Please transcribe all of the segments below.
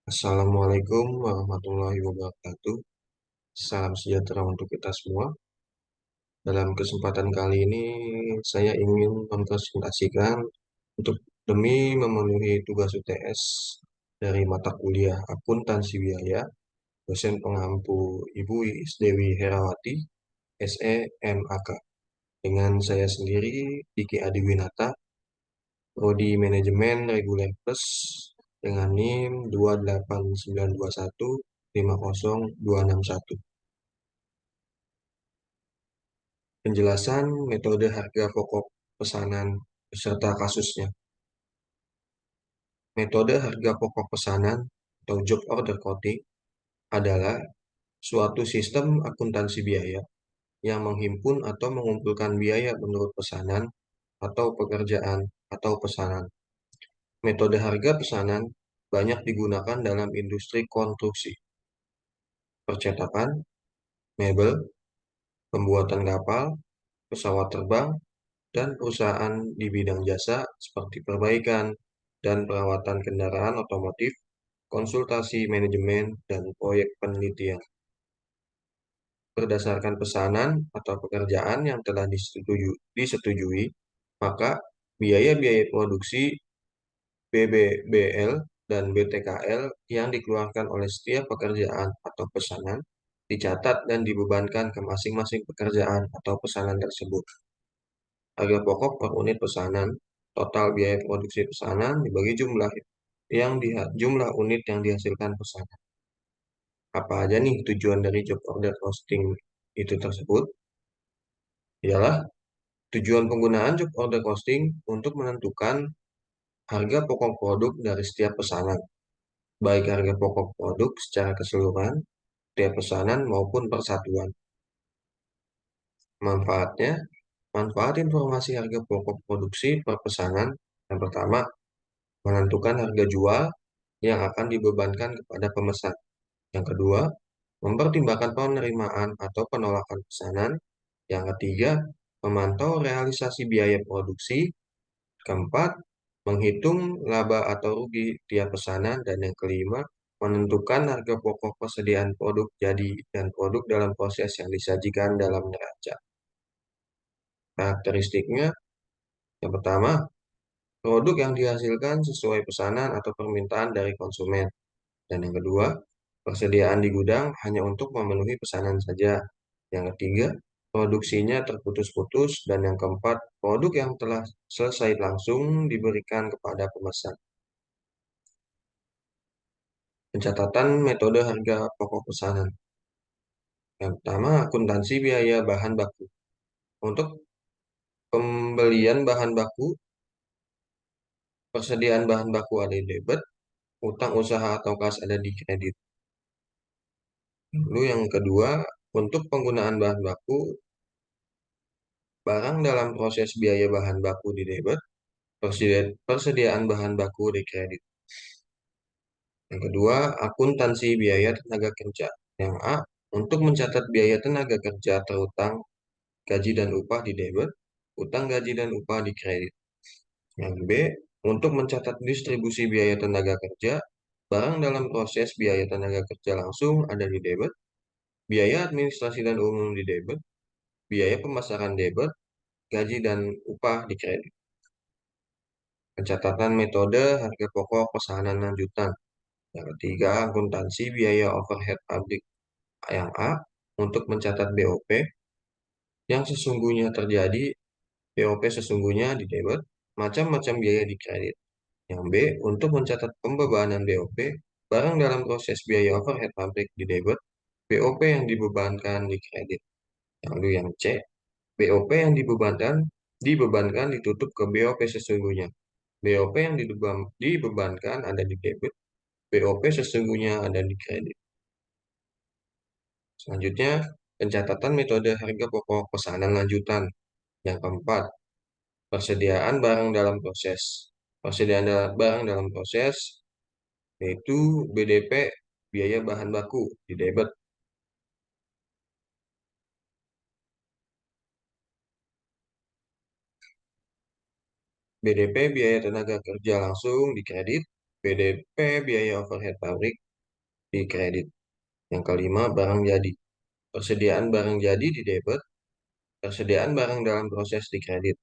Assalamualaikum warahmatullahi wabarakatuh. Salam sejahtera untuk kita semua. Dalam kesempatan kali ini, saya ingin mempresentasikan untuk demi memenuhi tugas UTS dari mata kuliah akuntansi biaya, dosen pengampu Ibu Iis Dewi Herawati, SE MAK. Dengan saya sendiri, Diki Adiwinata, Prodi Manajemen Reguler Plus, dengan NIM 28921 50261. Penjelasan metode harga pokok pesanan beserta kasusnya. Metode harga pokok pesanan atau job order coding adalah suatu sistem akuntansi biaya yang menghimpun atau mengumpulkan biaya menurut pesanan atau pekerjaan atau pesanan. Metode harga pesanan banyak digunakan dalam industri konstruksi, percetakan, mebel, pembuatan kapal, pesawat terbang, dan perusahaan di bidang jasa seperti perbaikan dan perawatan kendaraan otomotif, konsultasi manajemen, dan proyek penelitian. Berdasarkan pesanan atau pekerjaan yang telah disetujui, maka biaya-biaya produksi BBBL dan BTKL yang dikeluarkan oleh setiap pekerjaan atau pesanan dicatat dan dibebankan ke masing-masing pekerjaan atau pesanan tersebut. Harga pokok per unit pesanan, total biaya produksi pesanan dibagi jumlah unit yang dihasilkan pesanan. Apa aja nih tujuan dari job order costing itu tersebut? Ialah tujuan penggunaan job order costing untuk menentukan harga pokok produk dari setiap pesanan, baik harga pokok produk secara keseluruhan, setiap pesanan maupun persatuan. Manfaatnya, manfaat informasi harga pokok produksi per pesanan. Yang pertama, menentukan harga jual yang akan dibebankan kepada pemesan. Yang kedua, mempertimbangkan penerimaan atau penolakan pesanan. Yang ketiga, memantau realisasi biaya produksi. Keempat, menghitung laba atau rugi tiap pesanan. Dan yang kelima, menentukan harga pokok persediaan produk jadi dan produk dalam proses yang disajikan dalam neraca. Karakteristiknya, yang pertama, produk yang dihasilkan sesuai pesanan atau permintaan dari konsumen. Dan yang kedua, persediaan di gudang hanya untuk memenuhi pesanan saja. Yang ketiga, produksinya terputus-putus. Dan yang keempat, produk yang telah selesai langsung diberikan kepada pemesan. Pencatatan metode harga pokok pesanan. Yang pertama, akuntansi biaya bahan baku. Untuk pembelian bahan baku, persediaan bahan baku ada di debit, utang usaha atau kas ada di kredit. Lalu yang kedua, untuk penggunaan bahan baku, barang dalam proses biaya bahan baku di debit, persediaan bahan baku di kredit. Yang kedua, akuntansi biaya tenaga kerja. Yang A, untuk mencatat biaya tenaga kerja terutang, gaji dan upah di debit, utang gaji dan upah di kredit. Yang B, untuk mencatat distribusi biaya tenaga kerja, barang dalam proses biaya tenaga kerja langsung ada di debit, biaya administrasi dan umum di debit, biaya pemasaran debit, gaji dan upah di kredit. Pencatatan metode harga pokok pesanan lanjutan. Yang ketiga, akuntansi biaya overhead pabrik. Yang A, untuk mencatat BOP yang sesungguhnya terjadi, BOP sesungguhnya di debit, macam-macam biaya di kredit. Yang B, untuk mencatat pembebanan BOP, barang dalam proses biaya overhead pabrik di debit, BOP yang dibebankan di kredit. Lalu yang C, BOP yang dibebankan ditutup ke BOP sesungguhnya. BOP yang dibebankan ada di debit, BOP sesungguhnya ada di kredit. Selanjutnya, pencatatan metode harga pokok pesanan lanjutan. Yang keempat, persediaan barang dalam proses. Barang dalam proses yaitu BDP, biaya bahan baku di debit. BDP, biaya tenaga kerja langsung di kredit. BDP biaya overhead pabrik di kredit. Yang kelima, barang jadi. Persediaan barang jadi di debit, persediaan barang dalam proses di kredit.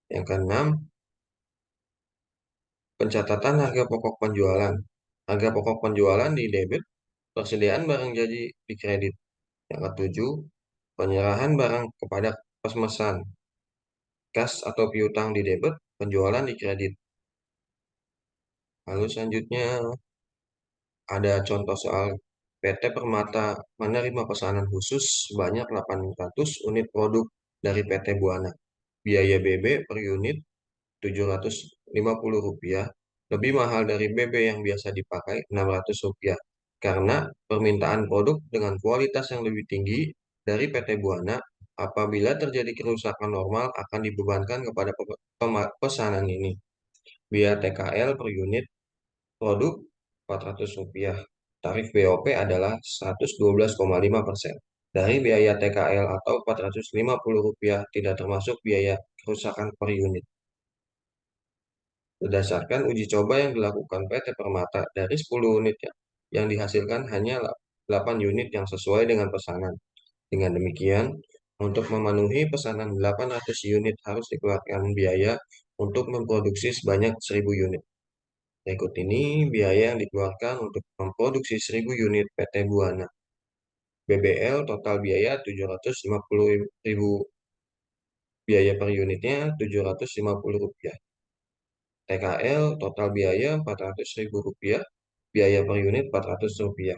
Yang keenam, pencatatan harga pokok penjualan. Harga pokok penjualan di debit, persediaan barang jadi di kredit. Yang ketujuh, penyerahan barang kepada pemesan. Kas atau piutang di debit, penjualan di kredit. Lalu selanjutnya ada contoh soal PT Permata menerima pesanan khusus sebanyak 800 unit produk dari PT Buana. Biaya BB per unit Rp750, lebih mahal dari BB yang biasa dipakai Rp600, karena permintaan produk dengan kualitas yang lebih tinggi dari PT Buana. Apabila terjadi kerusakan normal akan dibebankan kepada pesanan ini. Biaya TKL per unit produk Rp400. Tarif BOP adalah 112,5%. Dari biaya TKL atau Rp450 tidak termasuk biaya kerusakan per unit. Berdasarkan uji coba yang dilakukan PT Permata, dari 10 unit yang dihasilkan hanya 8 unit yang sesuai dengan pesanan. Dengan demikian, untuk memenuhi pesanan 800 unit harus dikeluarkan biaya untuk memproduksi sebanyak 1000 unit. Berikut ini biaya yang dikeluarkan untuk memproduksi 1000 unit PT Buana. BBL total biaya Rp750.000, biaya per unitnya Rp750. TKL total biaya Rp400.000, biaya per unit Rp400.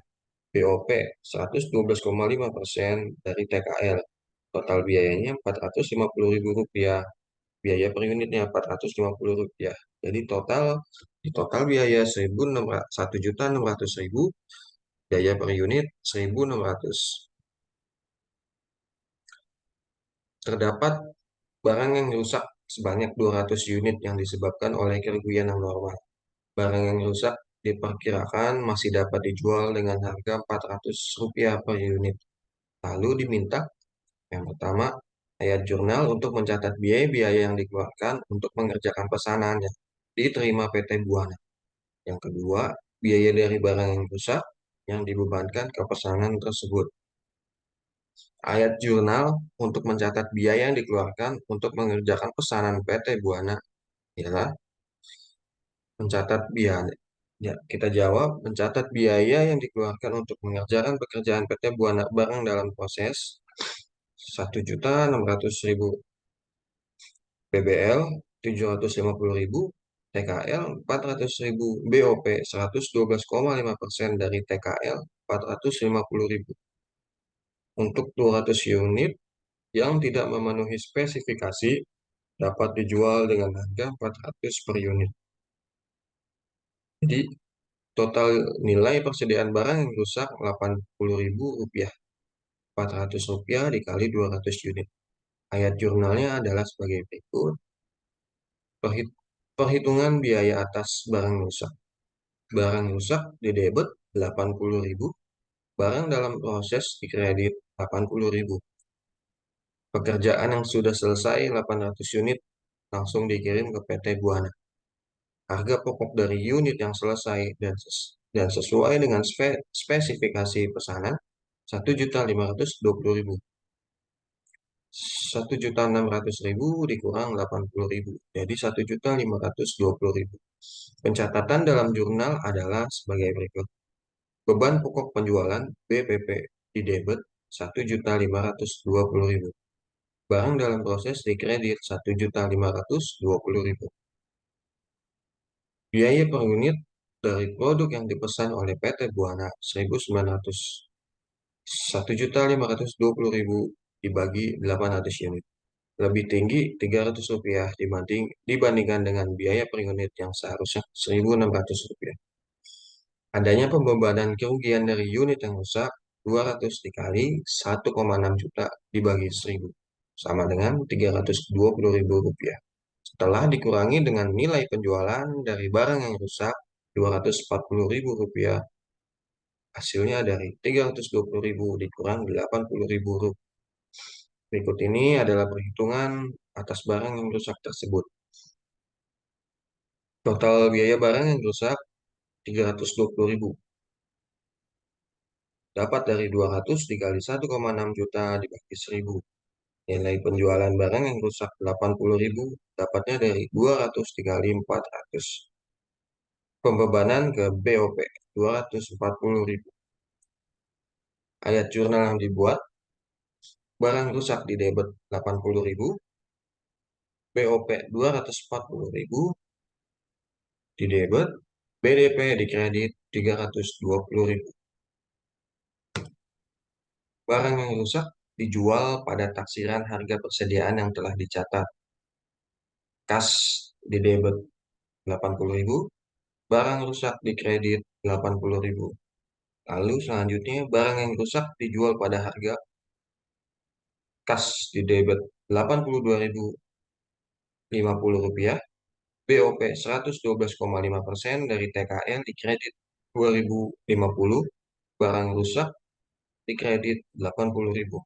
BOP 112,5% dari TKL. Total biayanya Rp450.000, biaya per unitnya Rp450. Jadi total biaya 1.600.000, biaya per unit 1.600. Terdapat barang yang rusak sebanyak 200 unit yang disebabkan oleh kerugian yang normal. Barang yang rusak diperkirakan masih dapat dijual dengan harga Rp400 per unit. Lalu diminta, yang pertama, ayat jurnal untuk mencatat biaya-biaya yang dikeluarkan untuk mengerjakan pesanan yang diterima PT Buana. Yang kedua, biaya dari barang yang rusak yang dibebankan ke pesanan tersebut. Ayat jurnal untuk mencatat biaya yang dikeluarkan untuk mengerjakan pesanan PT Buana ialah mencatat biaya. Ya, kita jawab mencatat biaya yang dikeluarkan untuk mengerjakan pekerjaan PT Buana barang dalam proses 1.600.000, BBL 750.000, TKL 400.000, BOP 112,5% dari TKL 450.000. Untuk 200 unit yang tidak memenuhi spesifikasi dapat dijual dengan harga 400 per unit. Jadi total nilai persediaan barang yang rusak Rp80.000. Rp400 dikali 200 unit. Ayat jurnalnya adalah sebagai berikut. Perhitungan biaya atas barang rusak. Barang rusak di debit Rp80.000. Barang dalam proses di kredit Rp80.000. Pekerjaan yang sudah selesai 800 unit langsung dikirim ke PT Buana. Harga pokok dari unit yang selesai dan sesuai dengan spesifikasi pesanan Rp1.520.000. 1.600.000 dikurang 80.000, jadi 1.520.000. Pencatatan dalam jurnal adalah sebagai berikut. Beban pokok penjualan BPP di debit 1.520.000. Barang dalam proses di kredit 1.520.000. Biaya per unit dari produk yang dipesan oleh PT Buana 1.900. 1.520.000 dibagi 800 unit. Lebih tinggi Rp300 dibandingkan dengan biaya per unit yang seharusnya Rp1.600. Adanya pembebanan kerugian dari unit yang rusak 200 dikali 1,6 juta dibagi 1.000 sama dengan Rp320.000. Setelah dikurangi dengan nilai penjualan dari barang yang rusak Rp240.000, hasilnya dari Rp320.000 dikurang Rp80.000. Berikut ini adalah perhitungan atas barang yang rusak tersebut. Total biaya barang yang rusak 320.000. Dapat dari 200 dikali 1,6 juta dibagi 1.000. Nilai penjualan barang yang rusak 80.000. Dapatnya dari 200 dikali 400. Pembebanan ke BOP 240.000. Ayat jurnal yang dibuat, barang rusak di debit 80.000, BOP 240.000, di debit, BDP di kredit 320.000. Barang yang rusak dijual pada taksiran harga persediaan yang telah dicatat. Kas di debit 80.000, barang rusak di kredit 80.000. Lalu selanjutnya barang yang rusak dijual pada harga kas di debit 82.050 rupiah, BOP 112,5% dari TKL di kredit 2050, barang rusak di kredit 80.000.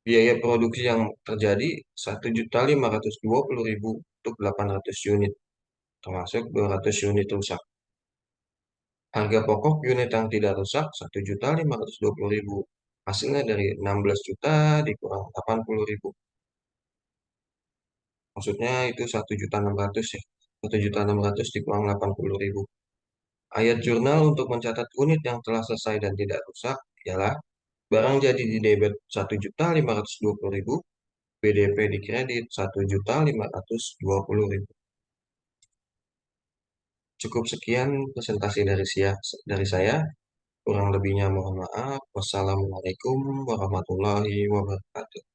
Biaya produksi yang terjadi 1.520.000 untuk 800 unit, termasuk 200 unit rusak. Harga pokok unit yang tidak rusak 1.520.000. Hasilnya dari 16 juta dikurang 80.000. Maksudnya itu 1.600.000 ya. 1.600.000 dikurang 80.000. Ayat jurnal untuk mencatat unit yang telah selesai dan tidak rusak ialah barang jadi di debit 1.520.000, BDP di kredit 1.520.000. Cukup sekian presentasi dari saya. Kurang lebihnya mohon maaf. Wassalamualaikum warahmatullahi wabarakatuh.